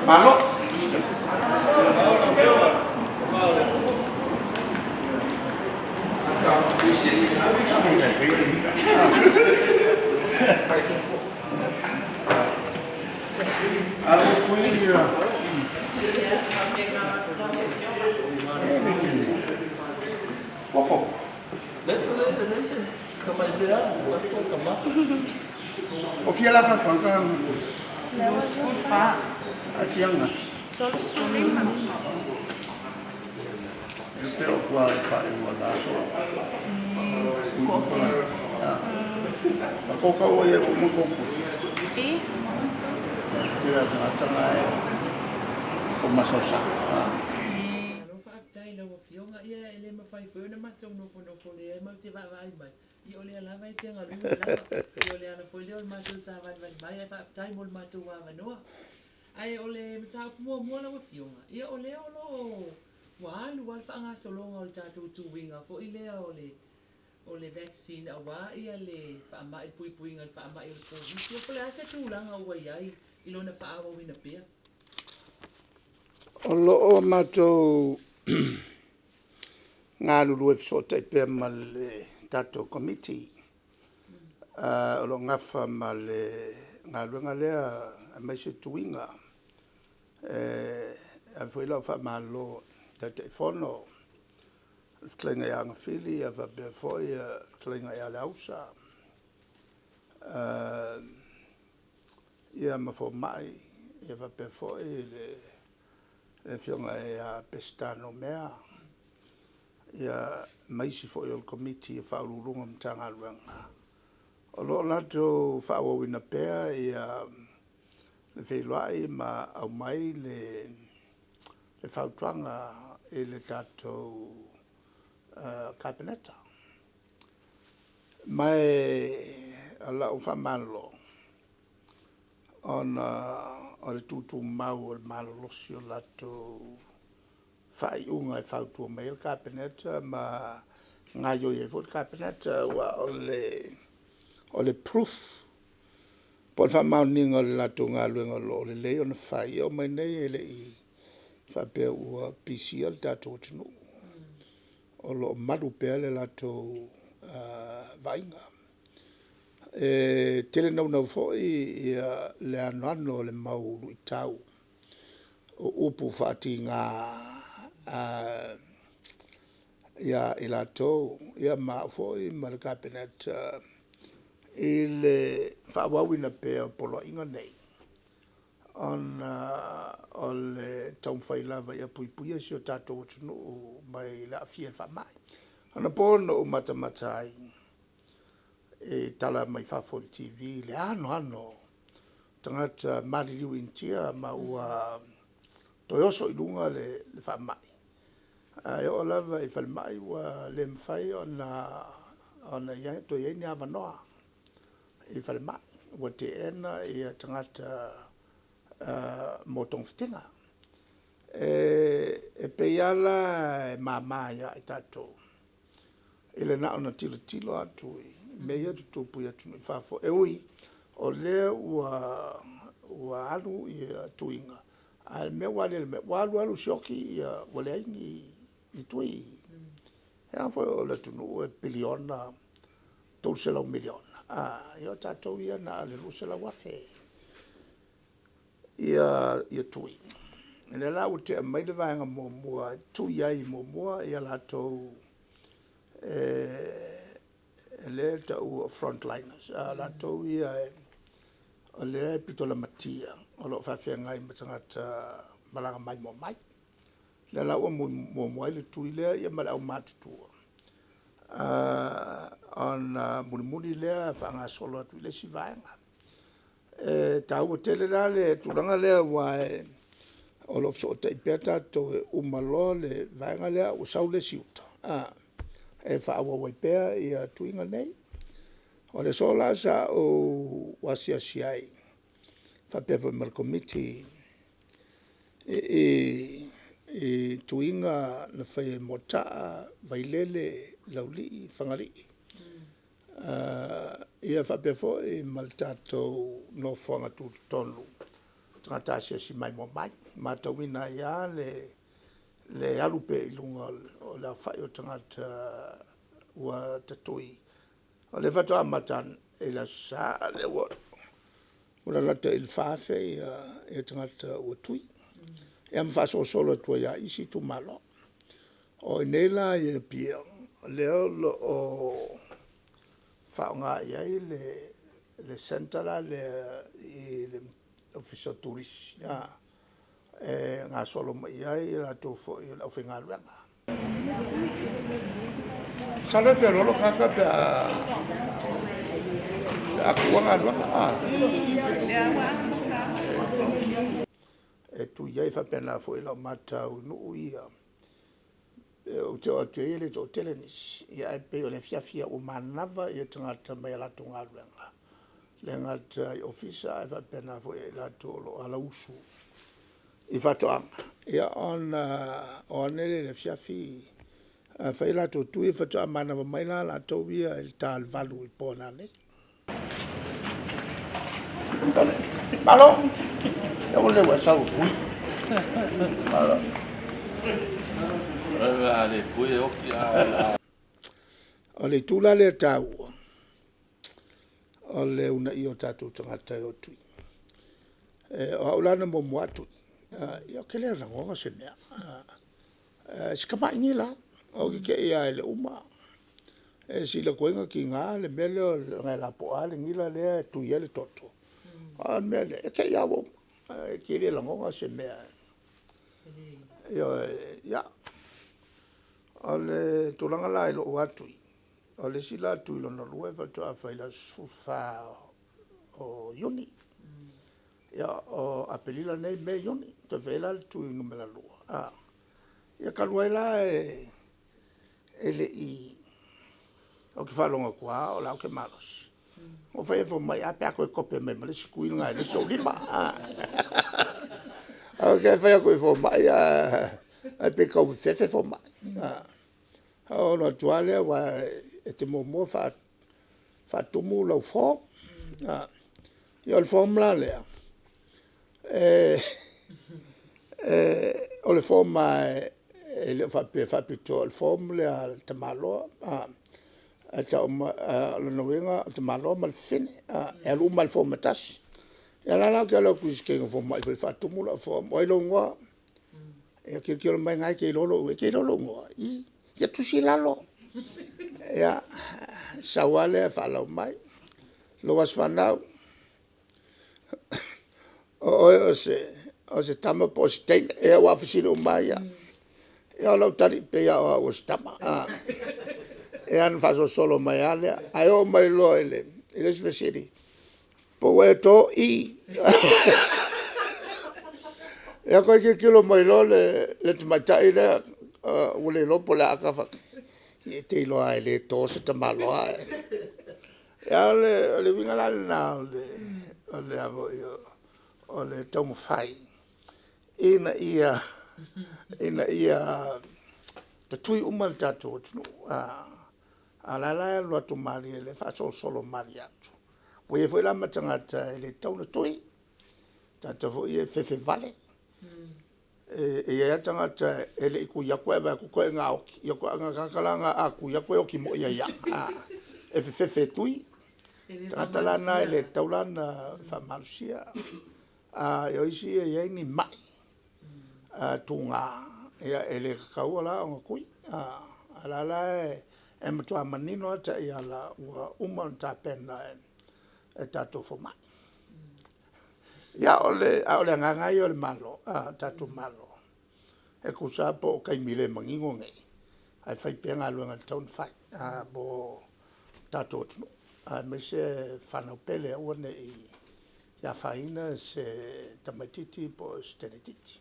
Malo. Of je laat van kan. Dat was goed vaak. Als je jongens. Zo is het niet. Je speelt wel in wat daar zo. Ja. Maar ook al je op mijn kop. Zie? Ja, dat is mij. Op mijn zo zak. Ia ele mawhai whena matau nofo lea mau te wawai mai. I ole ala vai te ngaru la. I ole ana foi leo matau sa vai mai ai whaatai mo matau wa nganoa. Ai ole matau mua la wafionga. Ia ole olo walu wal whaanga solonga o tātou tuwinga. Fo i lea ole vaccine a wā ia le whaamai puipui ngal whaamai o COVID. Ia pole asa tūlanga ua iai. I lona whaawa wina pia. Olo o matau ngā lulu e fsota I pēr ma le tātou komiti. Olo ngawha ma le ngā luenga lea a maise tuinga. A fwela wha ma lo te whono. Tlainga ia ngawhili, a wha bea fwoi, tlainga ia le ausa. Ia ma fo mai, ia wha bea fwoi le whionga ia pestano mea. Ia maisi fo il komiti fa urunga mtanga luanga. O lo lato fa wina pea ia le feilai ma au mai le fautanga e le tato kabineta. Mai ala o fa malo on le tutu mau o malo losio lato fai unga e fautua mai il kabineta ma ngaio e fo il kabineta wa ole proof por fa mau ninga la tunga luenga lo le le on fai o mai nei ele I fa pe o PCL tato tunu o lo madu pe le la to vainga tele no fo I le anano le mau lu tau o upu fati nga ia ilato ia ma foi mal cabinet il fa wawina pe polo inga nei on ol tom faila va ia puipui si o tato tunu mai la fie fa mai ona pono o matamatai e tala mai fa for TV le ano tangata mali wintia ma ua toyoso ilunga le fa mai ai o lava I fal mai wa le mfai ona ia to ia ni ava noa I fal mai wa te ena ia tangata motong ftinga e pe yala mama ia tato ele na ona tilo atu me ia tupu ia tunu fa fo e ui o le wa alu ia tuinga al me walu shoki wale ni tui era foi la tunu biliona tosela miliona io tato ia na le rusela wafe ia tui ene la o te mai de vanga mo tui ai mo ia la to le ta o frontliners la to ia le pitola matia o lo fa ngai matanga malanga mai le la o mo le tui le ia mala o matu on muni le fa nga solo tu le si vanga ta o tele la le tulanga le wa o lo so te peta to Itumalo le vanga le o saule siuta e fa o pe ia tuinga nei o le sola sa o wasia siai fa pe mer committee e tuinga na fai mota vailele lauli fangali ia fa pe fo e maltato no fonga tu tonu tangata si mai mo mai ma tawina ia le alu pe ilunga o la whai o tangata ua tatui o le whatoa matan e la sa le wa ula lata il whawhe e tangata ua tui e am whaso solo tua ia isi Itumalo o inela e pia leo o whaonga iai le sentara le official tourist ngā solo mai iai la tofo i la whenga luenga. Sala fia lolo kaka pe a kuanga luenga e tu iai whapena fo i la matau nuu ia o te o te ele to tele nisi ia e pe o le fiafia o manava i tangata mai la tunga luenga le ngata i ofisa e whapena fo i la tolo ala usu i whatoanga ia on le fiafi whai la to tui whatoa manava mai la tau ia il tal valu i pōna ne Malo e o le wa sau pui Malo o le tula le tau o le una i o tatu tangata o tui o haulana mo moatu ia ke le rangonga se mea skama ingila o ke ia le uma si le koenga ki ngā le mele o ngai la poa le ngila le tui le toto a mele e ke ia wo ke le rangonga se mea ia o le tulanga la ilo watui o le sila tui lo na lue whatoa whaila sufa o yoni ia o APERILA nei me yoni te whaila le tui numela lua ia kaluaila e le i o ki whalonga kua o lau ke malos o whaefo mai ape ako e kope mai ma le sikui ngai le so lima o ke whaefo e fo mai a pe kau fefe fo mai o no tuale wa e te momo fa tumu lau fo ia le fo mla lea o le fo mai e le fa pito le fo mla te malo ta le noenga te malo mal fin e lu mal fo matas ia la ke lo kuiske fo mai fa tumu lau fo mo lo ngo e ke lo mai ngai ke lo ngo ia tusi lalo ia sawale falau mai lo was fanau o se tama postain e wa fisino mai ia lo tari pe ia o stama e an faso solo mai ale ai o mai lo ele svesiri po to i e ko ke kilo mai lo le tmatai le o le lo pola aka fa e te lo ai le to se te malo ai ya le vinga la na le avo io o le tomo fai ina ia te tui umal tato tunu la lo to mali le fa solo mali atu o e foi la matangata le tau tui tato vo e fefe vale e ia tangata ele iku ya ko eva ko nga o ya ko nga kalanga aku ya ko ki mo ya e fe tui tangata la na ele taulana fa malusia yo isi e ni mai tunga ia ele kaula o kui ala e mtua manino ta ia la uma ta pena e tato fo mai ia ole nganga yo le malo tato malo e kusa po kai mile mangingo ngai ai fai penga luenga town fai bo tato tunu me se fano pele one i ya faina se tamatiti po stenetiti